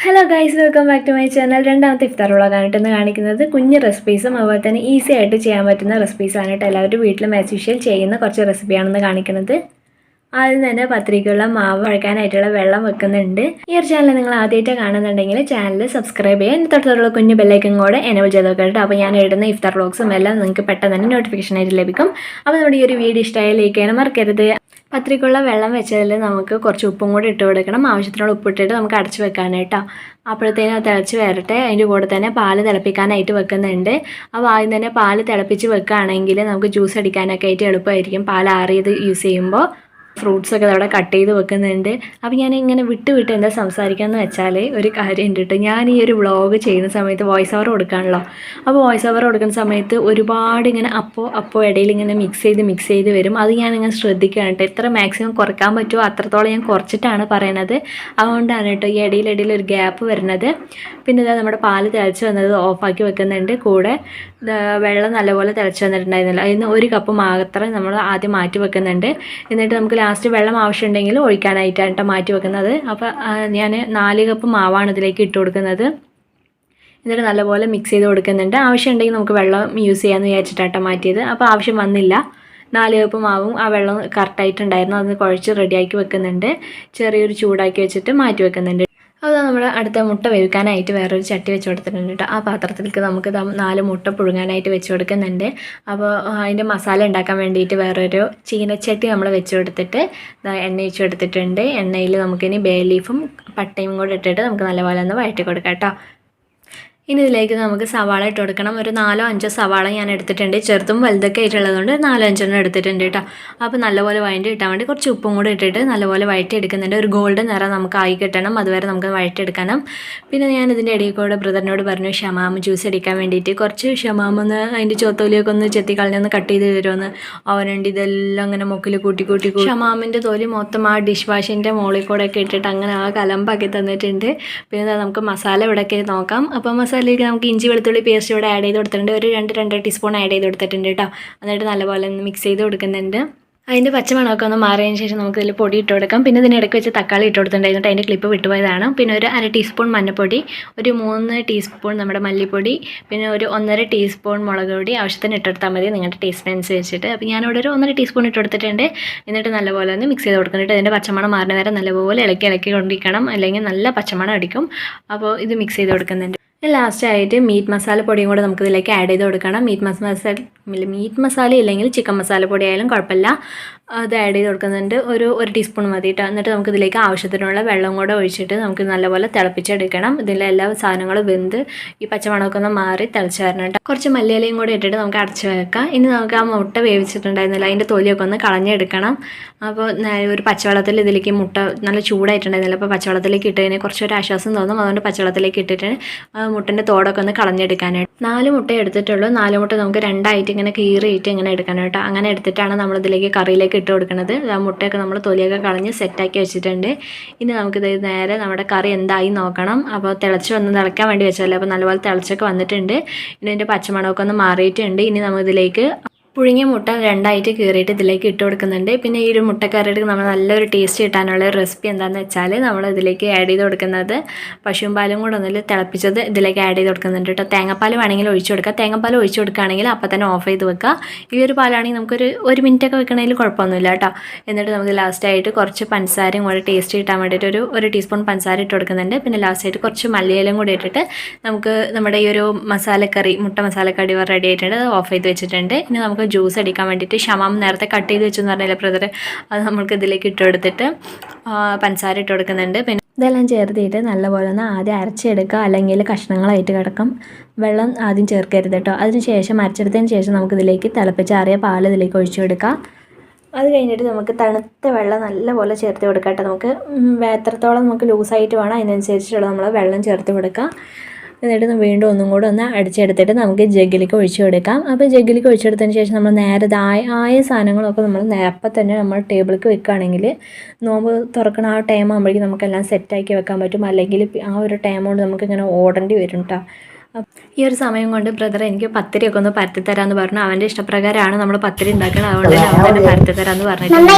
Hello guys, welcome back to my channel. രണ്ടാമത്തെ ഇഫ്താർ വ്ളോഗാണ് ഇന്ന് കാണിക്കുന്നത്. കുഞ്ഞ് റെസിപ്പീസും അതുപോലെ തന്നെ ഈസി ആയിട്ട് ചെയ്യാൻ പറ്റുന്ന റെസിപ്പീസാണ് കേട്ടോ. എല്ലാവരും വീട്ടിലും ആസ് യൂഷ്വൽ ചെയ്യുന്ന കുറച്ച് റെസിപ്പിയാണെന്ന് കാണിക്കുന്നത്. ആദ്യം തന്നെ പത്തിരിക്കുള്ള മാവ് വഴക്കാനായിട്ടുള്ള വെള്ളം വെക്കുന്നുണ്ട്. ഈ ഒരു ചാനൽ നിങ്ങൾ ആദ്യമായിട്ട് കാണുന്നുണ്ടെങ്കിൽ ചാനൽ സബ്സ്ക്രൈബ് ചെയ്യാൻ തൊട്ടുള്ള കുഞ്ഞു ബെല്ലൈക്കൻ കൂടെ എനേബിൾ ചെയ്ത് വെക്കാം. അപ്പോൾ ഞാൻ ഇടുന്ന ഇഫ്താർ വ്ളോഗ്സും എല്ലാം നിങ്ങൾക്ക് പെട്ടെന്ന് തന്നെ നോട്ടിഫിക്കേഷൻ ആയിട്ട് ലഭിക്കും. അപ്പോൾ നമ്മുടെ ഈ ഒരു വീഡിയോ ഇഷ്ടമായി ലൈക്ക് ചെയ്യാൻ മറക്കരുത്. പത്തിരിക്കുള്ള വെള്ളം വെച്ചതിൽ നമുക്ക് കുറച്ച് ഉപ്പും കൂടി ഇട്ട് കൊടുക്കണം. ആവശ്യത്തിനുള്ള ഉപ്പിട്ടിട്ട് നമുക്ക് അടച്ച് വെക്കാനായിട്ടോ. അപ്പോഴത്തേനും അത് തിളച്ച് വരട്ടെ. അതിൻ്റെ കൂടെ തന്നെ പാല് തിളപ്പിക്കാനായിട്ട് വെക്കുന്നുണ്ട്. അപ്പോൾ ആദ്യം തന്നെ പാല് തിളപ്പിച്ച് വെക്കുകയാണെങ്കിൽ നമുക്ക് ജ്യൂസ് അടിക്കാനൊക്കെ ആയിട്ട് എളുപ്പമായിരിക്കും. പാൽ ആറിയത് യൂസ് ചെയ്യുമ്പോൾ ഫ്രൂട്ട്സൊക്കെ അവിടെ കട്ട് ചെയ്ത് വെക്കുന്നുണ്ട്. അപ്പോൾ ഞാൻ ഇങ്ങനെ വിട്ട് എന്താ സംസാരിക്കാമെന്ന് വെച്ചാൽ ഒരു കാര്യം ഉണ്ട് കേട്ടോ. ഞാൻ ഈ ഒരു വ്ളോഗ് ചെയ്യുന്ന സമയത്ത് വോയിസ് ഓവർ കൊടുക്കുകയാണല്ലോ. അപ്പോൾ വോയിസ് ഓവർ കൊടുക്കുന്ന സമയത്ത് ഒരുപാട് ഇങ്ങനെ അപ്പോൾ ഇടയിൽ ഇങ്ങനെ മിക്സ് ചെയ്ത് വരും. അത് ഞാനിങ്ങനെ ശ്രദ്ധിക്കുകയാണ് കേട്ടോ. എത്ര മാക്സിമം കുറയ്ക്കാൻ പറ്റുമോ അത്രത്തോളം ഞാൻ കുറച്ചിട്ടാണ് പറയണത്. അതുകൊണ്ടാണ് കേട്ടോ ഈ ഇടയിൽ ഒരു ഗ്യാപ്പ് വരുന്നത്. പിന്നെ ഇതാ നമ്മുടെ പാല് തിളച്ച് വന്നത് ഓഫാക്കി വെക്കുന്നുണ്ട്. കൂടെ വെള്ളം നല്ലപോലെ തിളച്ച് വന്നിട്ടുണ്ടായിരുന്നില്ല. അതിന് ഒരു കപ്പ് മാത്രം നമ്മൾ ആദ്യം മാറ്റി വെക്കുന്നുണ്ട്. എന്നിട്ട് നമുക്ക് ലാസ്റ്റ് വെള്ളം ആവശ്യമുണ്ടെങ്കിൽ ഒഴിക്കാനായിട്ടാണ് മാറ്റി വെക്കുന്നത്. അപ്പോൾ ഞാൻ 4 കപ്പ് മാവാണ് ഇതിലേക്ക് ഇട്ട് കൊടുക്കുന്നത്. എന്നിട്ട് നല്ലപോലെ മിക്സ് ചെയ്ത് കൊടുക്കുന്നുണ്ട്. ആവശ്യമുണ്ടെങ്കിൽ നമുക്ക് വെള്ളം യൂസ് ചെയ്യാമെന്ന് വിചാരിച്ചിട്ടാണ് മാറ്റിയത്. അപ്പോൾ ആവശ്യം വന്നില്ല. 4 കപ്പ് മാവും ആ വെള്ളം കറക്റ്റായിട്ടുണ്ടായിരുന്നു. അത് കുഴച്ച് റെഡിയാക്കി വെക്കുന്നുണ്ട്. ചെറിയൊരു ചൂടാക്കി വെച്ചിട്ട് മാറ്റി വെക്കുന്നുണ്ട്. അത് നമ്മൾ അടുത്ത മുട്ട വേവിക്കാനായിട്ട് വേറൊരു ചട്ടി വെച്ച് കൊടുത്തിട്ടുണ്ട് കേട്ടോ. ആ പാത്രത്തിലേക്ക് നമുക്ക് 4 മുട്ട പുഴുങ്ങാനായിട്ട് വെച്ച് കൊടുക്കുന്നുണ്ട്. അപ്പോൾ അതിൻ്റെ മസാല ഉണ്ടാക്കാൻ വേണ്ടിയിട്ട് വേറൊരു ചീനച്ചട്ടി നമ്മൾ വെച്ച് കൊടുത്തിട്ട് എണ്ണ ഒഴിച്ച് കൊടുത്തിട്ടുണ്ട്. എണ്ണയിൽ നമുക്കിനി ബേ ലീഫും പട്ടയും കൂടെ ഇട്ടിട്ട് നമുക്ക് നല്ലപോലെ ഒന്ന് വഴറ്റി കൊടുക്കാം കേട്ടോ. ഇനി ഇതിലേക്ക് നമുക്ക് സവാള ഇട്ട് കൊടുക്കണം. ഒരു 4-5 സവാള ഞാൻ എടുത്തിട്ടുണ്ട്. ചെറുതും വലുതൊക്കെ ആയിട്ടുള്ളതുകൊണ്ട് 4-5 എടുത്തിട്ടുണ്ട് കേട്ടോ. അപ്പോൾ നല്ലപോലെ വഴറ്റി ഇട്ടാൻ വേണ്ടി കുറച്ച് ഉപ്പും കൂടി ഇട്ടിട്ട് നല്ലപോലെ വഴറ്റി എടുക്കുന്നുണ്ട്. ഒരു ഗോൾഡൻ നിറം നമുക്ക് ആയി കിട്ടണം. അതുവരെ നമുക്ക് വഴറ്റിയെടുക്കണം. പിന്നെ ഞാൻ ഇതിൻ്റെ ഇടയിൽ കൂടെ ബ്രദറിനോട് പറഞ്ഞു ഷമാമ് ജ്യൂസ് അടിക്കാൻ വേണ്ടിയിട്ട് കുറച്ച് ഷമാമൊന്ന് അതിൻ്റെ ചോത്തോലിയൊക്കെ ഒന്ന് ചെത്തി കളഞ്ഞൊന്ന് കട്ട് ചെയ്ത് തരുമെന്ന്. അവനുണ്ട് ഇതെല്ലാം അങ്ങനെ മുക്കിൽ കൂട്ടി ഷമാമിൻ്റെ തോലി മൊത്തം ആ ഡിഷ് വാഷിൻ്റെ മുകളിൽ കൂടെ ഒക്കെ ഇട്ടിട്ട് അങ്ങനെ ആ കലമ്പാക്കി തന്നിട്ടുണ്ട്. പിന്നെ നമുക്ക് മസാല ഇവിടെയൊക്കെ നോക്കാം. അപ്പോൾ മസാലയ്ക്ക് നമുക്ക് ഇഞ്ചി വെളുത്തുള്ളി പേസ്റ്റ് ഇവിടെ ആഡ് ചെയ്ത് കൊടുത്തിട്ടുണ്ട്. ഒരു 2 ടീസ്പൂൺ ആഡ് ചെയ്ത് കൊടുത്തിട്ടുണ്ട് കേട്ടോ. എന്നിട്ട് നല്ലപോലെ ഒന്ന് മിക്സ് ചെയ്ത് കൊടുക്കുന്നുണ്ട്. അതിൻ്റെ പച്ചമണമൊക്കെ ഒന്ന് മാറിയതിന് ശേഷം നമുക്ക് ഇതിൽ പൊടി ഇട്ട് കൊടുക്കാം. പിന്നെ ഇതിനിടയ്ക്ക് വെച്ച് തക്കാളി ഇട്ട് കൊടുത്തിട്ടുണ്ടായിരുന്നു. അതിൻ്റെ ക്ലിപ്പ് വിട്ടുപോയതാണ്. പിന്നെ ഒരു 1/2 ടീസ്പൂൺ മഞ്ഞൾപ്പൊടി, ഒരു 3 ടീസ്പൂൺ നമ്മുടെ മല്ലിപ്പൊടി, പിന്നെ ഒരു 1.5 ടീസ്പൂൺ മുളക് പൊടി ആവശ്യത്തിന് ഇട്ടെടുത്താൽ മതി നിങ്ങളുടെ ടേസ്റ്റിനനുസരിച്ചിട്ട്. അപ്പോൾ ഞാനിവിടെ ഒരു 1.5 ടീസ്പൂൺ ഇട്ട് കൊടുത്തിട്ടുണ്ട്. എന്നിട്ട് നല്ലപോലെ ഒന്ന് മിക്സ് ചെയ്ത് കൊടുക്കുന്നുണ്ട്. അതിൻ്റെ പച്ചമണം മാറുന്ന വരെ നല്ലപോലെ ഇളക്കി കൊണ്ടിരിക്കണം, അല്ലെങ്കിൽ നല്ല പച്ചമണം അടിക്കും. അപ്പോൾ ഇത് മിക്സ് ചെയ്ത് കൊടുക്കുന്നുണ്ട്. ലാസ്റ്റായിട്ട് മീറ്റ് മസാല പൊടിയും കൂടെ നമുക്ക് ഇതിലേക്ക് ആഡ് ചെയ്ത് കൊടുക്കണം. മീറ്റ് മസാല ഇല്ലെങ്കിൽ ചിക്കൻ മസാല പൊടി ആയാലും കുഴപ്പമില്ല. അത് ആഡ് ചെയ്ത് കൊടുക്കുന്നുണ്ട്. ഒരു ടീസ്പൂൺ മതി കേട്ടോ. എന്നിട്ട് നമുക്ക് ഇതിലേക്ക് ആവശ്യത്തിനുള്ള വെള്ളം കൂടെ ഒഴിച്ചിട്ട് നമുക്ക് നല്ലപോലെ തിളപ്പിച്ചെടുക്കണം. ഇതിലെ എല്ലാ സാധനങ്ങളും വെന്ത് ഈ പച്ചമണമൊക്കെ ഒന്ന് മാറി തിളച്ച് വരണം കേട്ടോ. കുറച്ച് മല്ലിയിലയും കൂടെ ഇട്ടിട്ട് നമുക്ക് അടച്ച് വെക്കാം. ഇനി നമുക്ക് ആ മുട്ട വേവിച്ചിട്ടുണ്ടായിരുന്നില്ല, അതിൻ്റെ തൊലിയൊക്കെ ഒന്ന് കളഞ്ഞെടുക്കണം. അപ്പോൾ ഒരു പച്ചവെള്ളത്തിൽ ഇതിലേക്ക് മുട്ട നല്ല ചൂടായിട്ടുണ്ടായിരുന്നില്ല. അപ്പോൾ പച്ചവെള്ളത്തിലേക്ക് ഇട്ടതിന് കുറച്ചൊരു ആശ്വാസം തോന്നും. അതുകൊണ്ട് പച്ചവെള്ളത്തിലേക്ക് ഇട്ടിട്ട് മുട്ടൻ്റെ തോടൊക്കെ ഒന്ന് കളഞ്ഞെടുക്കാനായിട്ട് 4 മുട്ട എടുത്തിട്ടുള്ളൂ. 4 മുട്ട നമുക്ക് 2 ആയിട്ട് ഇങ്ങനെ കീറിയിട്ട് ഇങ്ങനെ എടുക്കണം കേട്ടോ. അങ്ങനെ എടുത്തിട്ടാണ് നമ്മളിതിലേക്ക് കറിയിലേക്ക് ഇട്ട് കൊടുക്കുന്നത്. ആ മുട്ടയൊക്കെ നമ്മൾ തൊലിയൊക്കെ കളഞ്ഞ് സെറ്റാക്കി വെച്ചിട്ടുണ്ട്. ഇനി നമുക്കിത് നേരെ നമ്മുടെ കറി എന്തായി നോക്കണം. അപ്പോൾ തിളക്കാൻ വേണ്ടി വെച്ചല്ലേ. അപ്പോൾ നല്ലപോലെ തിളച്ചൊക്കെ വന്നിട്ടുണ്ട്. ഇനി അതിൻ്റെ പച്ചമണമൊക്കെ ഒന്ന് മാറിയിട്ടുണ്ട്. ഇനി നമുക്കിതിലേക്ക് പുഴുങ്ങിയ മുട്ട 2 ആയിട്ട് കീറിയിട്ട് ഇതിലേക്ക് ഇട്ട് കൊടുക്കുന്നുണ്ട്. പിന്നെ ഈ ഒരു മുട്ടക്കറിയിട്ട് നമ്മൾ നല്ലൊരു ടേസ്റ്റ് കിട്ടാനുള്ള റെസിപ്പി എന്താണെന്ന് വെച്ചാൽ നമ്മൾ ഇതിലേക്ക് ആഡ് ചെയ്ത് കൊടുക്കുന്നത് പശുവും പാലും കൂടെ ഒന്നിൽ തിളപ്പിച്ചത് ഇതിലേക്ക് ആഡ് ചെയ്ത് കൊടുക്കുന്നുണ്ട് കേട്ടോ. തേങ്ങാപ്പാൽ വേണമെങ്കിൽ ഒഴിച്ചു കൊടുക്കുക. തേങ്ങാപ്പാൽ ഒഴിച്ചു കൊടുക്കുകയാണെങ്കിൽ അപ്പോൾ തന്നെ ഓഫ് ചെയ്ത് വെക്കുക. ഈ ഒരു പാലാണെങ്കിൽ നമുക്കൊരു 1 മിനിറ്റൊക്കെ വെക്കണമെങ്കിൽ കുഴപ്പമൊന്നുമില്ല കേട്ടോ. എന്നിട്ട് നമുക്ക് ലാസ്റ്റായിട്ട് കുറച്ച് പഞ്ചസാരയും കൂടെ ടേസ്റ്റ് കിട്ടാൻ വേണ്ടിയിട്ട് ഒരു ടീസ്പൂൺ പഞ്ചസാര ഇട്ട് കൊടുക്കുന്നുണ്ട്. പിന്നെ ലാസ്റ്റായിട്ട് കുറച്ച് മല്ലിയിലും കൂടി ഇട്ടിട്ട് നമുക്ക് നമ്മുടെ ഈ ഒരു മസാലക്കറി മുട്ട മസാലക്കറി റെഡി ആയിട്ടുണ്ട്. അത് ഓഫ് ചെയ്ത് വെച്ചിട്ടുണ്ട്. ഇനി നമുക്ക് ജ്യൂസ് അടിക്കാൻ വേണ്ടിയിട്ട് ഷമാം നേരത്തെ കട്ട് ചെയ്ത് വെച്ചെന്ന് പറഞ്ഞില്ല ബ്രദർ, അത് നമുക്ക് ഇതിലേക്ക് ഇട്ട് കൊടുത്തിട്ട് പഞ്ചസാര ഇട്ട് കൊടുക്കുന്നുണ്ട്. പിന്നെ ഇതെല്ലാം ചേർത്തിട്ട് നല്ലപോലെ ഒന്ന് ആദ്യം അരച്ചെടുക്കുക, അല്ലെങ്കിൽ കഷ്ണങ്ങളായിട്ട് കിടക്കും. വെള്ളം ആദ്യം ചേർക്കരുത് കേട്ടോ. അതിന് ശേഷം അരച്ചെടുത്തതിന് ശേഷം നമുക്കിതിലേക്ക് തിളപ്പിച്ചാറിയ പാൽ ഇതിലേക്ക് ഒഴിച്ചു കൊടുക്കാം. അത് കഴിഞ്ഞിട്ട് നമുക്ക് തണുത്ത വെള്ളം നല്ലപോലെ ചേർത്ത് കൊടുക്കാം കേട്ടോ. നമുക്ക് എത്രത്തോളം നമുക്ക് ലൂസായിട്ട് വേണം അതിനനുസരിച്ചുള്ള നമ്മൾ വെള്ളം ചേർത്ത് കൊടുക്കുക. എന്നിട്ട് വീണ്ടും ഒന്നും കൂടെ ഒന്ന് അടിച്ചെടുത്തിട്ട് നമുക്ക് ജഗ്ഗിലേക്ക് ഒഴിച്ചു കൊടുക്കാം. അപ്പോൾ ജഗ്ഗിലേക്ക് ഒഴിച്ചെടുത്തതിന് ശേഷം നമ്മൾ നേരെ ആയ സാധനങ്ങളൊക്കെ നമ്മൾ അപ്പം തന്നെ നമ്മൾ ടേബിളിലേക്ക് വെക്കുകയാണെങ്കിൽ നോമ്പ് തുറക്കണ ആ ടൈം ആകുമ്പോഴേക്കും നമുക്കെല്ലാം സെറ്റാക്കി വെക്കാൻ പറ്റും. അല്ലെങ്കിൽ ആ ഒരു ടൈം കൊണ്ട് നമുക്കിങ്ങനെ ഓടേണ്ടി വരും കേട്ടോ. ഈ ഒരു സമയം കൊണ്ട് ബ്രദർ എനിക്ക് പത്തിരിയൊക്കെ ഒന്ന് പരത്തിത്തരാന്ന് പറഞ്ഞു. അവൻ്റെ ഇഷ്ടപ്രകാരമാണ് നമ്മൾ പത്തിരി ഉണ്ടാക്കണം. അതുകൊണ്ട് അവൻ തന്നെ പരത്തിത്തരാന്ന് പറഞ്ഞിട്ടുണ്ട്.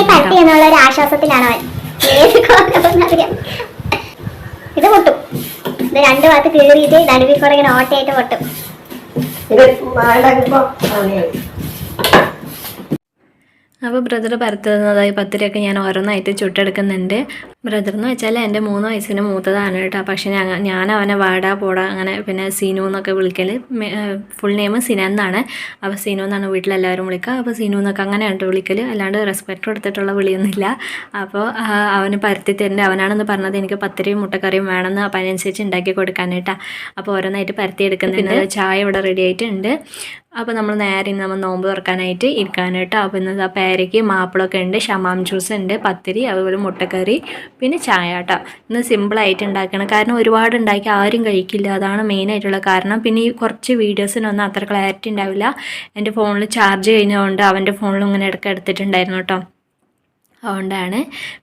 ഇത് പൊട്ടും. രണ്ട് ഭാഗത്ത് കീറിയിട്ട് നടുവിൽ കൂടെ ഇങ്ങനെ ഓട്ടയായിട്ട് പൊട്ടും. അപ്പോൾ ബ്രദർ പരത്തുന്നതായി പത്തിരിയൊക്കെ ഞാൻ ഓരോന്നായിട്ട് ചുട്ടെടുക്കുന്നുണ്ട്. ബ്രദർ എന്ന് വെച്ചാൽ എൻ്റെ 3 വയസ്സിന് മൂത്തതാണ് കേട്ടോ. പക്ഷേ ഞാൻ അവനെ വാടാ പോടാ അങ്ങനെ പിന്നെ സീനു എന്നൊക്കെ വിളിക്കൽ. ഫുൾ നെയിം സിനാൻ എന്നാണ്. അപ്പോൾ സീനു എന്നാണ് വീട്ടിലെല്ലാവരും വിളിക്കുക. അപ്പോൾ സീനു എന്നൊക്കെ അങ്ങനെയാണ് വിളിക്കൽ, അല്ലാണ്ട് റെസ്പെക്റ്റ് കൊടുത്തിട്ടുള്ള വിളിയൊന്നുമില്ല. അപ്പോൾ അവന് പരത്തി തരുന്നുണ്ട്. അവനാണെന്ന് പറഞ്ഞത് എനിക്ക് പത്തിരിയും മുട്ടക്കറിയും വേണമെന്ന്, അപ്പം അതിനനുസരിച്ച് ഉണ്ടാക്കി കൊടുക്കാനായിട്ടാണ്. അപ്പോൾ ഓരോന്നായിട്ട് പരത്തി എടുക്കുന്നുണ്ട്. ചായ ഇവിടെ റെഡി ആയിട്ടുണ്ട്. അപ്പോൾ നമ്മൾ നേരെ ഇന്ന് നമ്മൾ നോമ്പ് തുറക്കാനായിട്ട് ഇരിക്കാനായിട്ട്. അപ്പോൾ ഇന്ന് ആ പേരയ്ക്ക് മാപ്പിളൊക്കെ ഉണ്ട്, ഷമാം ജ്യൂസ് ഉണ്ട്, പത്തിരി, അതുപോലെ മുട്ടക്കറി, പിന്നെ ചായ കേട്ടോ. ഇന്ന് സിമ്പിളായിട്ട് ഉണ്ടാക്കണം, കാരണം ഒരുപാട് ഉണ്ടാക്കി ആരും കഴിക്കില്ല, അതാണ് മെയിനായിട്ടുള്ള കാരണം. പിന്നെ ഈ കുറച്ച് വീഡിയോസിനൊന്നും അത്ര ക്ലാരിറ്റി ഉണ്ടാവില്ല. എൻ്റെ ഫോണിൽ ചാർജ് കഴിഞ്ഞതുകൊണ്ട് അവൻ്റെ ഫോണിലും ഇങ്ങനെ ഇടയ്ക്ക് എടുത്തിട്ടുണ്ടായിരുന്നു കേട്ടോ. അതുകൊണ്ടാണ്.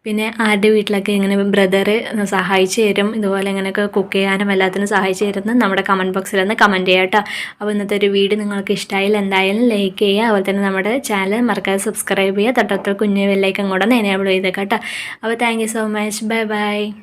പിന്നെ ആരുടെ വീട്ടിലൊക്കെ ഇങ്ങനെ ബ്രദർ സഹായിച്ചു തരും, ഇതുപോലെ ഇങ്ങനെയൊക്കെ കുക്ക് ചെയ്യാനും എല്ലാത്തിനും സഹായിച്ചു തരുന്നത് നമ്മുടെ കമൻറ്റ് ബോക്സിലൊന്ന് കമൻറ്റ് ചെയ്യുക കേട്ടോ. അപ്പോൾ ഇന്നത്തെ ഒരു വീഡിയോ നിങ്ങൾക്ക് ഇഷ്ടമായാലും എന്തായാലും ലൈക്ക് ചെയ്യുക. അതുപോലെ തന്നെ നമ്മുടെ ചാനൽ മറക്കാതെ സബ്സ്ക്രൈബ് ചെയ്യുക. തൊട്ടടുത്ത കുഞ്ഞു ബെല്ലൈക്കൻ കൂടെ എനേബിൾ ചെയ്തേക്കാം കേട്ടോ. അപ്പോൾ thank you so much. Bye bye.